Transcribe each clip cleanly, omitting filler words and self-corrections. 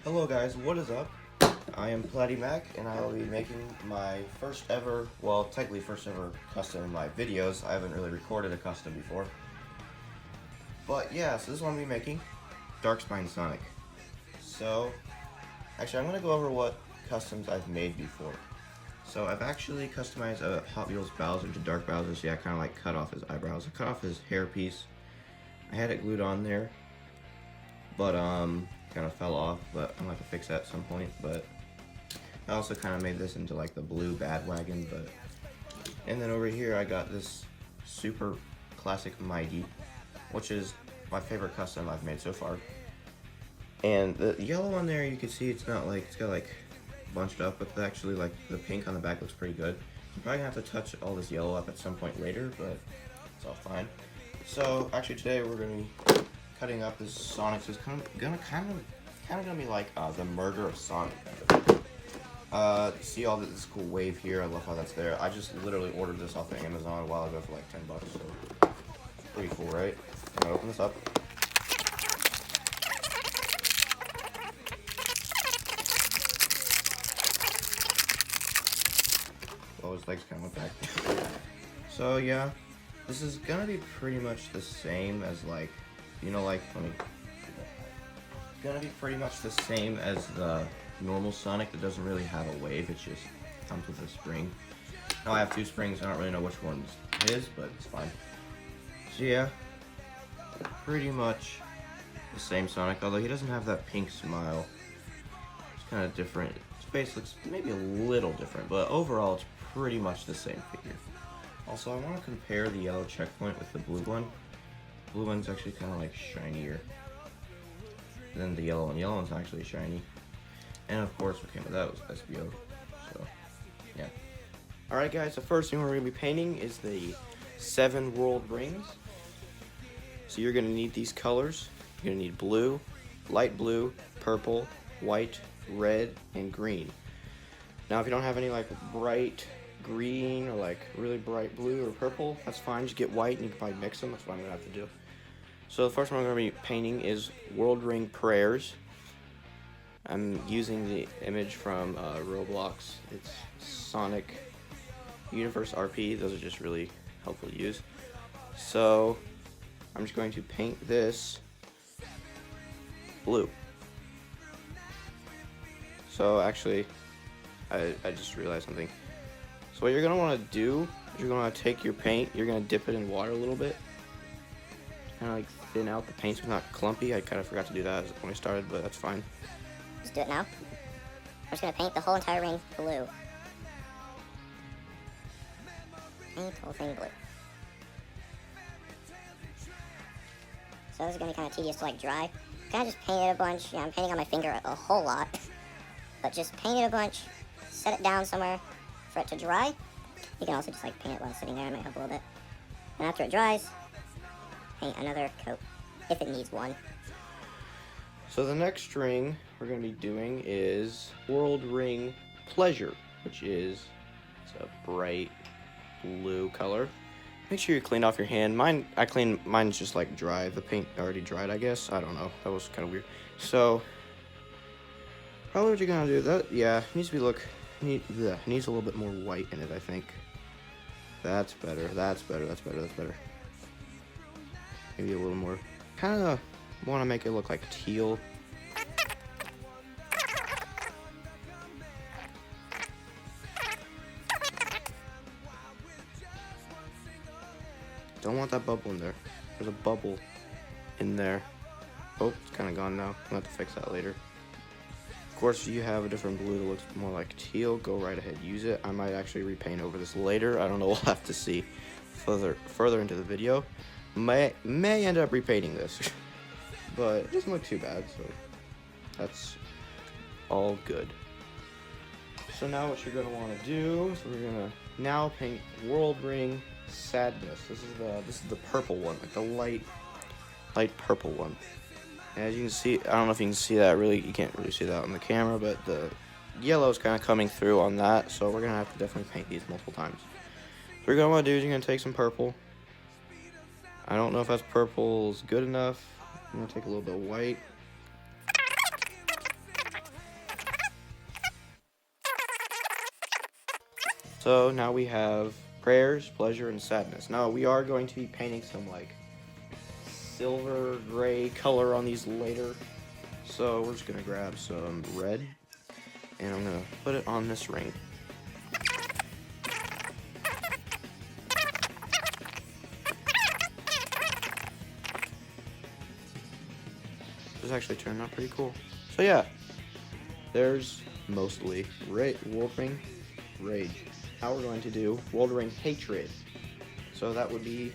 Hello guys, what is up? I am Platty Mac and I will be making my first ever, well technically first ever custom in my videos. I haven't really recorded a custom before. But yeah, so this is what I'm going to be making, Darkspine Sonic. So, actually I'm going to go over what customs I've made before. So I've actually customized a Hot Wheels Bowser to Dark Bowser, so yeah, I kind of like cut off his eyebrows. I cut off his hairpiece. I had it glued on there, but kind of fell off, but I'm gonna have to fix that at some point. But I also kind of made this into like the blue Badwagon, but and then over here I got this super classic Mighty, which is my favorite custom I've made so far. And the yellow on there, you can see it's not like, it's got like bunched up, but actually like the pink on the back looks pretty good. I'm probably gonna have to touch all this yellow up at some point later, but it's all fine. So actually today we're gonna be cutting up this Sonic. So it's kind of gonna be like the murder of Sonic. See all this cool wave here? I love how that's there. I just literally ordered this off of Amazon a while ago for like $10, so pretty cool, right? I'm gonna open this up. Oh, his legs kind of went back. So yeah, this is gonna be pretty much the same as like, you know, like, let me. It's gonna be pretty much the same as the normal Sonic that doesn't really have a wave. It just comes with a spring. Now I have two springs. I don't really know which one's his, but it's fine. So yeah, pretty much the same Sonic, although he doesn't have that pink smile. It's kind of different. His face looks maybe a little different, but overall it's pretty much the same figure. Also, I want to compare the yellow checkpoint with the blue one. The blue one's actually kind of like shinier than the yellow one. The yellow one's actually shiny. And of course, what came with that was SBO. So, yeah. Alright guys, the first thing we're going to be painting is the 7 world rings. So you're going to need these colors. You're going to need blue, light blue, purple, white, red, and green. Now if you don't have any like bright green or like really bright blue or purple, that's fine. Just get white and you can probably mix them. That's what I'm going to have to do. So the first one I'm going to be painting is World Ring Prayers. I'm using the image from Roblox. It's Sonic Universe RP. Those are just really helpful to use. So I'm just going to paint this blue. So actually, I just realized something. So what you're going to want to do is you're going to want to take your paint, you're going to dip it in water a little bit. Kind of like thin out the paint so it's not clumpy. I kind of forgot to do that when I started, but that's fine. Just do it now. I'm just going to paint the whole entire ring blue. Paint the whole thing blue. So this is going to be kind of tedious to like dry. Kind of just paint it a bunch. Yeah, I'm painting on my finger a whole lot. But just paint it a bunch, set it down somewhere for it to dry. You can also just like paint it while it's sitting there. It might help a little bit. And after it dries, paint another coat if it needs one. So the next ring we're going to be doing is World Ring Pleasure, which is it's a bright blue color. Make sure you clean off your hand. Mine's just like dry. The paint already dried, I guess. I don't know. That was kind of weird. So probably what you're gonna do it needs to be needs a little bit more white in it, I think. That's better. That's better. Maybe a little more. Kind of want to make it look like teal. Don't want that bubble in there. There's a bubble in there. Oh, it's kind of gone now. I'll have to fix that later. Of course, if you have a different blue that looks more like teal, go right ahead, use it. I might actually repaint over this later. I don't know. We'll have to see further into the video. May end up repainting this, but it doesn't look too bad, so that's all good. So now what you're gonna want to do is we're gonna now paint World Ring Sadness. This is the purple one, like the light purple one. And as you can see, I don't know if you can see that really. You can't really see that on the camera, but the yellow is kind of coming through on that. So we're gonna have to definitely paint these multiple times. So what you're gonna want to do is you're gonna take some purple. I don't know if that's purple is good enough. I'm gonna take a little bit of white. So now we have prayers, pleasure, and sadness. Now we are going to be painting some like silver gray color on these later. So we're just gonna grab some red and I'm gonna put it on this ring. This actually turned out pretty cool. So yeah, there's mostly World Ring Rage. Now we're going to do World Ring Hatred. So that would be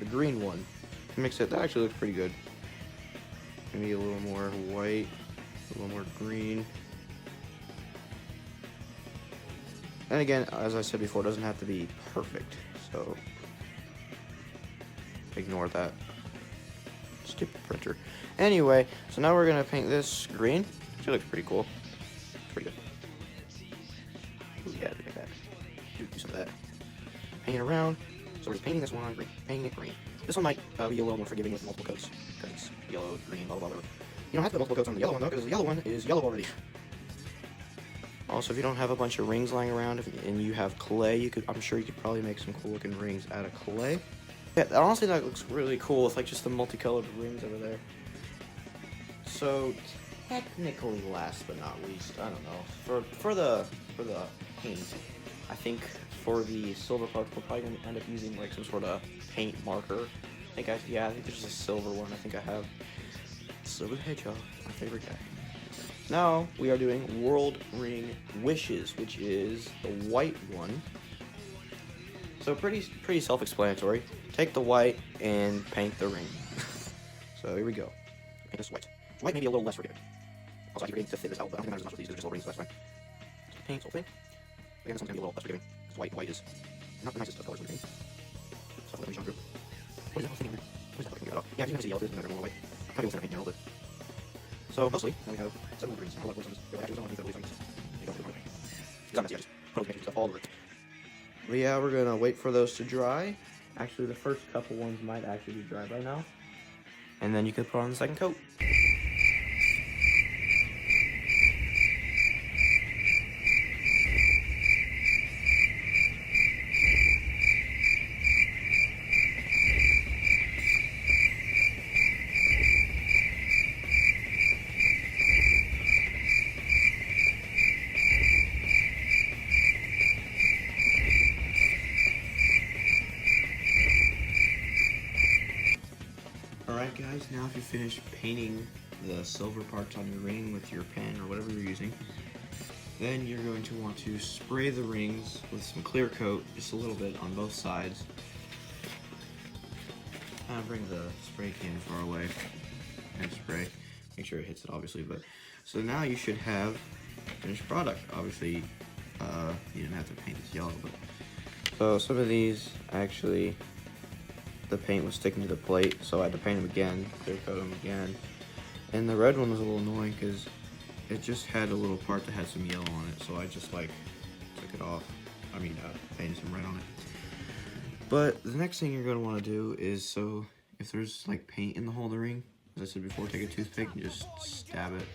the green one. Mix it. That actually looks pretty good. Maybe a little more white, a little more green. And again, as I said before, it doesn't have to be perfect. So ignore that. Stupid printer. Anyway, so now we're gonna paint this green. It looks pretty cool. Pretty good. Ooh, yeah, look at that. Do some of that. Paint it around. So we're just painting this one on green. Painting it green. This one might be a little more forgiving with multiple coats. Because it's yellow, green, blah, blah, blah. You don't have to put multiple coats on the yellow one, though, because the yellow one is yellow already. Also, if you don't have a bunch of rings lying around and you have clay, I'm sure you could probably make some cool looking rings out of clay. Yeah, honestly, that looks really cool with like just the multicolored rings over there. So technically, last but not least, I don't know, for the paint, I think for the silver part we're probably gonna end up using like some sort of paint marker. I think there's a silver one. I think I have Silver the Hedgehog, my favorite guy. Now we are doing World Ring Wishes, which is the white one. So pretty self-explanatory. Take the white and paint the ring. So here we go. Paint this white. White may be a little less forgiving. Also, I keep reading to fit this out, but I don't think it matters as much with these. They're just little rings, so that's fine. So paint the whole thing. Again, this one's gonna be a little less forgiving. Because white is not the nicest of colors in the paint. So let me jump through. What is that whole thing in there? What is that fucking cut off? Yeah, if you can see yellow, there's another one white. I'm probably gonna paint a little bit. So mostly, now we have 7 greens. I don't like which ones. Actually, I don't want to do that with these. You don't really want to. Because I'm messy, I just put all the stuff all over it. But yeah, we're gonna wait for those to dry. Actually, the first couple ones might actually be dry by now. And then you can put on the second coat. Alright guys, now if you finish painting the silver parts on your ring with your pen or whatever you're using, then you're going to want to spray the rings with some clear coat, just a little bit on both sides. Bring the spray can far away and spray. Make sure it hits it obviously, but so now you should have finished product. Obviously, you didn't have to paint this yellow, but so some of these actually the paint was sticking to the plate, so I had to paint them again, clear coat them again. And the red one was a little annoying because it just had a little part that had some yellow on it, so I just like took it off. Painted some red on it. But the next thing you're going to want to do is, so if there's like paint in the hole of the ring, as I said before, take a toothpick and just stab it.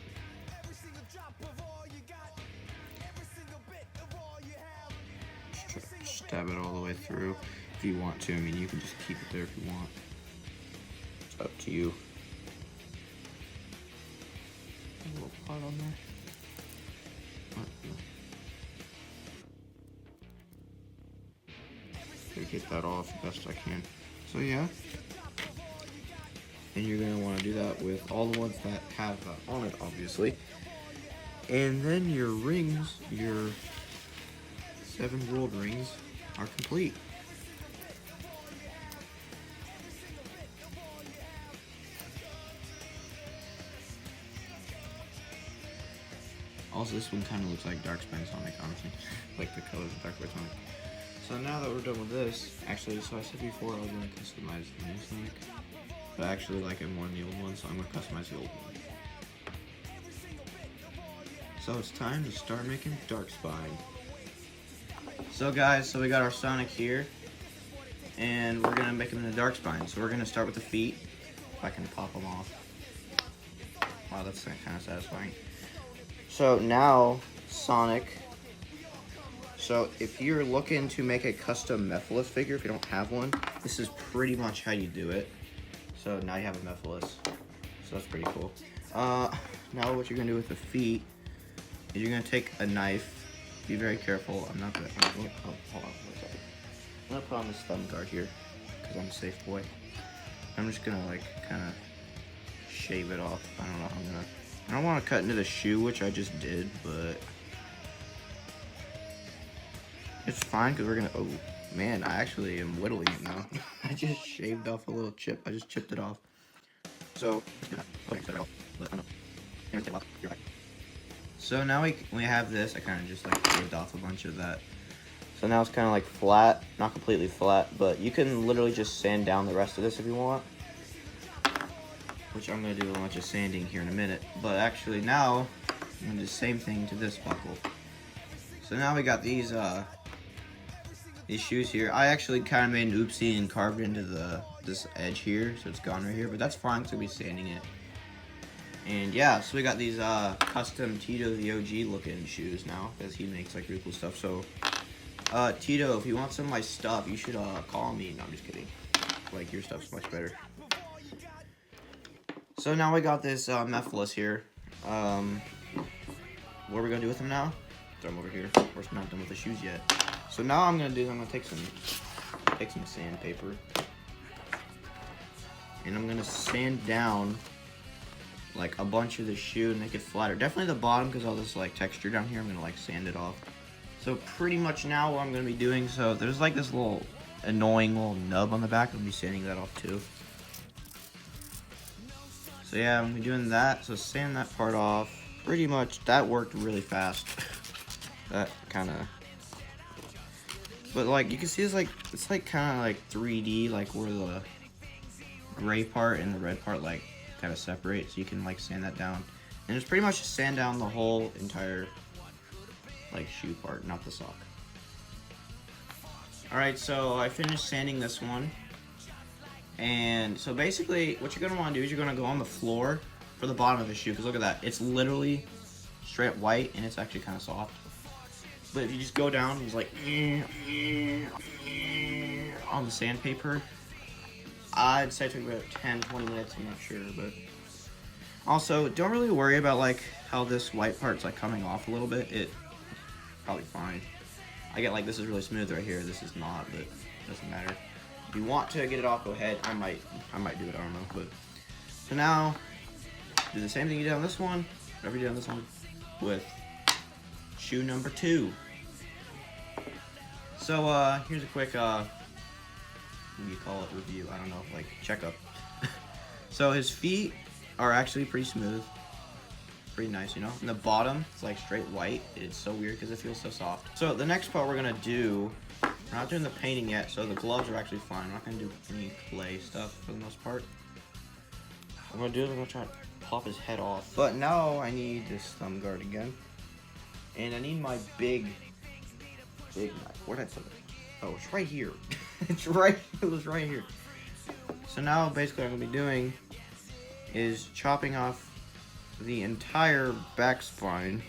Stab it all the way through if you want to. I mean, you can just keep it there if you want. It's up to you. A little part on there. Get that off the best I can. So yeah. And you're going to want to do that with all the ones that have on it, obviously. And then your rings, your 7 world rings, are complete. Also, this one kind of looks like Darkspine Sonic, honestly. Like the colors of Darkspine Sonic. So now that we're done with this, actually, so I said before I was going to customize the new Sonic. But I actually like it more than the old one, so I'm going to customize the old one. So it's time to start making Darkspine. So guys, we got our Sonic here. And we're going to make him into Darkspine. So we're going to start with the feet. If I can pop them off. Wow, that's kind of satisfying. So now, Sonic So if you're looking to make a custom Mephiles figure, if you don't have one, this is pretty much how you do it. So now you have a Mephiles. So that's pretty cool. Now what you're gonna do with the feet is you're gonna take a knife. Be very careful. I'm not gonna, oh, hold on for a second. I'm gonna put on this thumb guard here because I'm a safe boy. I'm just gonna like kind of shave it off. I don't know. I don't want to cut into the shoe, which I just did, but it's fine because we're gonna. Oh man, I actually am whittling it now. I just shaved off a little chip. I just chipped it off. So, so now we have this. I kind of just like shaved off a bunch of that. So now it's kind of like flat, not completely flat, but you can literally just sand down the rest of this if you want. Which I'm gonna do a bunch of sanding here in a minute. But actually now, I'm gonna do the same thing to this buckle. So now we got these shoes here. I actually kind of made an oopsie and carved into this edge here, so it's gone right here. But that's fine, because we'll be sanding it. And yeah, so we got these custom Tito the OG looking shoes now, because he makes like really cool stuff. So Tito, if you want some of my stuff, you should call me. No, I'm just kidding. Like, your stuff's much better. So now we got this Mephiles here. What are we gonna do with him now? Throw him over here. Of course, not done with the shoes yet. So now I'm gonna take some sandpaper, and I'm gonna sand down like a bunch of the shoe and make it flatter. Definitely the bottom, because all this like texture down here, I'm gonna like sand it off. So pretty much now what I'm gonna be doing. So there's like this little annoying little nub on the back. I'll be sanding that off too. So yeah, I'm gonna be doing that. So sand that part off. Pretty much that worked really fast. That kind of. But like you can see, it's like kind of like 3D, like where the gray part and the red part like kind of separate. So you can like sand that down, and it's pretty much just sand down the whole entire like shoe part, not the sock. All right, so I finished sanding this one. And so basically what you're gonna want to do is you're gonna go on the floor for the bottom of the shoe, because look at that, it's literally straight white and it's actually kind of soft. But if you just go down, it's like on the sandpaper, I'd say it took about 10-20 minutes, I'm not sure. But also don't really worry about like how this white part's like coming off a little bit. It's probably fine. I get like this is really smooth right here, this is not, but it doesn't matter. If you want to get it off, go ahead. I might do it, I don't know. But so now do the same thing you did on this one, whatever you did on this one, with shoe number 2. So here's a quick what do you call it, review, I don't know, like checkup. So his feet are actually pretty smooth, pretty nice, you know. And the bottom, it's like straight white. It's so weird because it feels so soft. So the next part we're gonna do, we're not doing the painting yet, so the gloves are actually fine. I'm not gonna do any clay stuff for the most part. What I'm gonna do is I'm gonna try to pop his head off. But now I need this thumb guard again. And I need my big knife. Where'd I put it? Oh, it's right here. It was right here. So now basically what I'm gonna be doing is chopping off the entire back spine.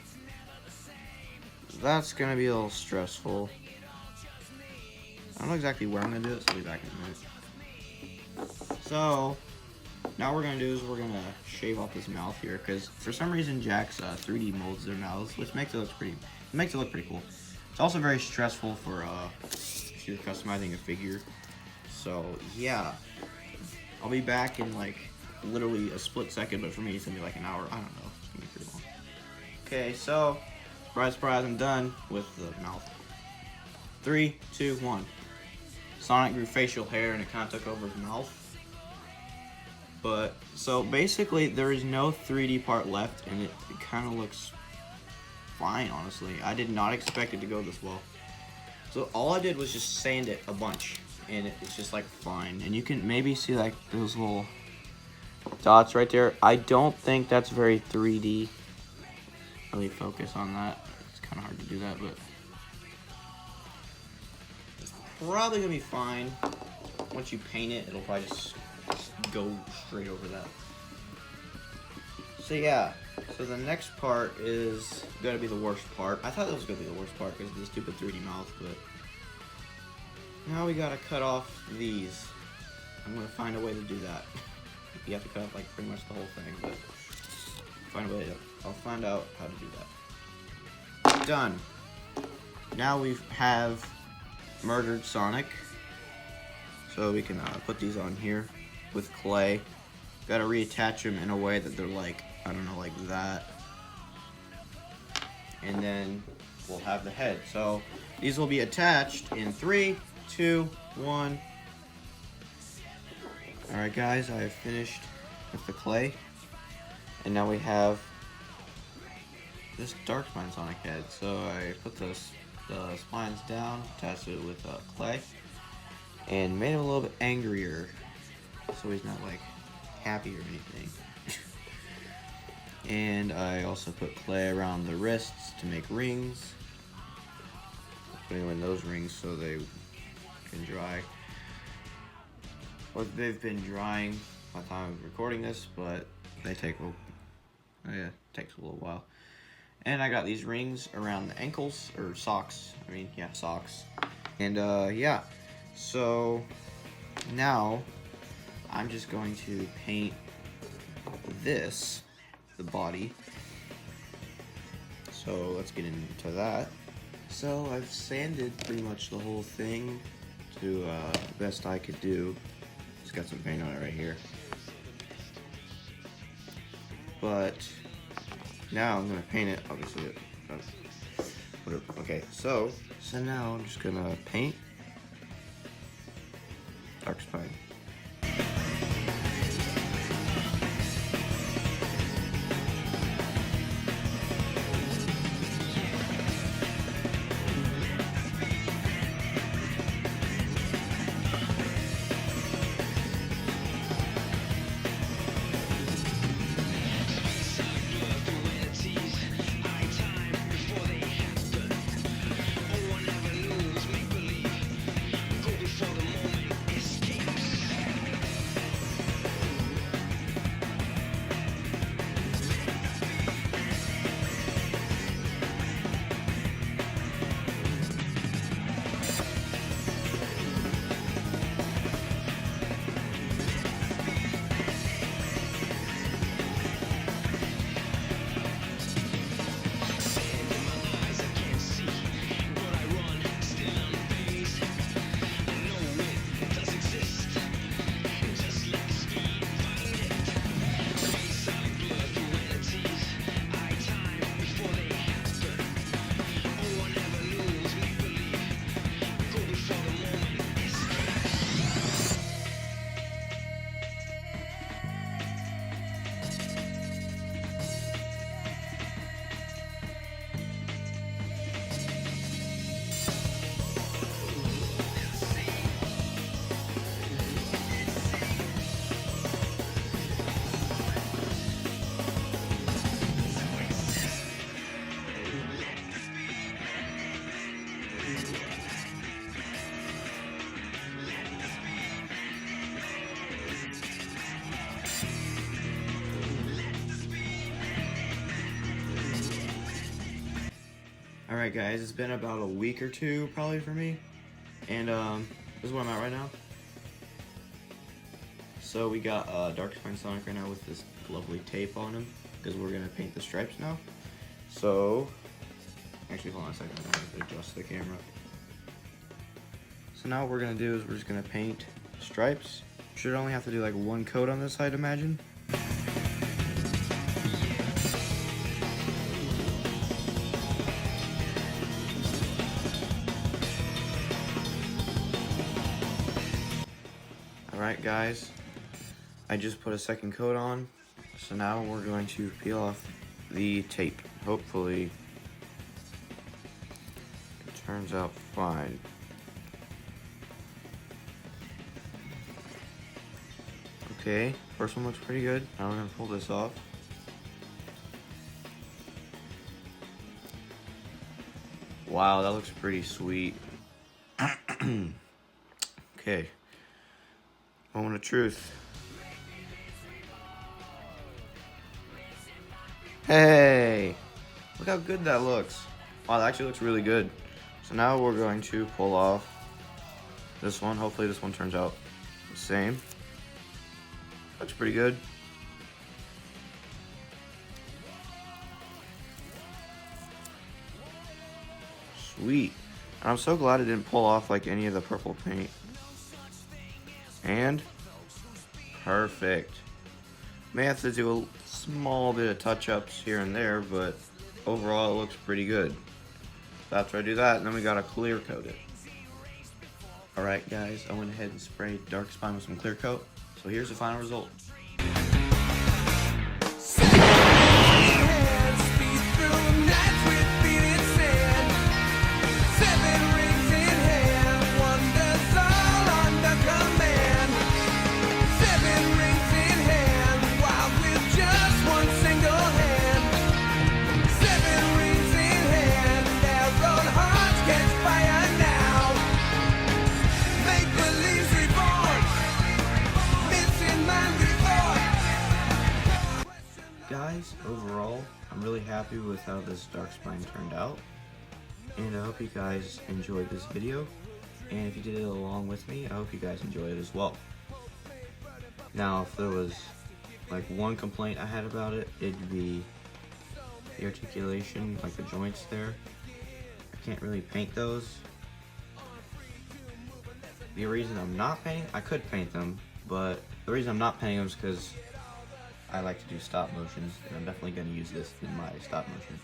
That's gonna be a little stressful. I don't know exactly where I'm gonna do it, so I'll be back in a minute. So now what we're gonna do is we're gonna shave off his mouth here, because for some reason Jakks 3D molds their mouths, which makes it look pretty cool. It's also very stressful for if you're customizing a figure. So yeah, I'll be back in like literally a split second, but for me it's gonna be like an hour. I don't know, it's gonna be pretty long. Okay, so surprise, surprise, I'm done with the mouth. 3, 2, 1. Sonic grew facial hair and it kind of took over his mouth. But so basically there is no 3D part left, and it kind of looks fine, honestly. I did not expect it to go this well. So all I did was just sand it a bunch, and it's just like fine. And you can maybe see like those little dots right there. I don't think that's very 3D. Really focus on that. It's kind of hard to do that, but it's probably gonna be fine. Once you paint it, it'll probably just go straight over that. So yeah, So the next part is gonna be the worst part. I thought that was gonna be the worst part because of the stupid 3D mouth, but now we gotta cut off these. I'm gonna find a way to do that. You have to cut off like pretty much the whole thing, but find a way to, I'll find out how to do that. Done. Now we have murdered Sonic. So we can put these on here with clay. Gotta reattach them in a way that they're like, I don't know, like that. And then we'll have the head. So these will be attached in 3, 2, 1. Alright guys, I have finished with the clay. And now we have this Darkspine Sonic head. So I put the spines down, attached it with clay, and made him a little bit angrier. So he's not like happy or anything. And I also put clay around the wrists to make rings. Putting them in those rings so they can dry. Or they've been drying by the time I'm recording this, but they take takes a little while. And I got these rings around the ankles, or socks. I mean, yeah, socks. And yeah, so now I'm just going to paint this, the body. So let's get into that. So I've sanded pretty much the whole thing to the best I could do. Just got some paint on it right here. But now I'm gonna paint it, obviously. Whatever. Okay, so now I'm just gonna paint Darkspine. Alright guys, it's been about a week or two probably for me, and this is where I'm at right now. So we got Darkspine Sonic right now with this lovely tape on him, because we're going to paint the stripes now. So, actually hold on a second, I have to adjust the camera. So now what we're going to do is we're just going to paint stripes. Should only have to do like one coat on this, I'd imagine. Alright guys, I just put a second coat on, so now we're going to peel off the tape. Hopefully it turns out fine. Okay, first one looks pretty good. Now we're going to pull this off. Wow, that looks pretty sweet. Okay. Moment of truth. Hey, look how good that looks. Wow, that actually looks really good. So now we're going to pull off this one. Hopefully this one turns out the same. Looks pretty good. Sweet. And I'm so glad it didn't pull off like any of the purple paint. And perfect. May have to do a small bit of touch-ups here and there, but overall it looks pretty good. So after I do that, then we gotta clear coat it. Alright guys, I went ahead and sprayed Darkspine with some clear coat. So here's the final result. Guys, overall, I'm really happy with how this Darkspine turned out, and I hope you guys enjoyed this video, and if you did it along with me, I hope you guys enjoyed it as well. Now, if there was like one complaint I had about it, it'd be the articulation, like the joints there. I can't really paint those. The reason I'm not painting, I could paint them, but the reason I'm not painting them is because I like to do stop motions, and I'm definitely going to use this in my stop motion.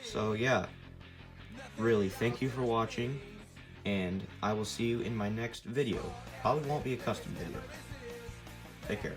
So yeah, really thank you for watching, and I will see you in my next video. Probably won't be a custom video. Take care.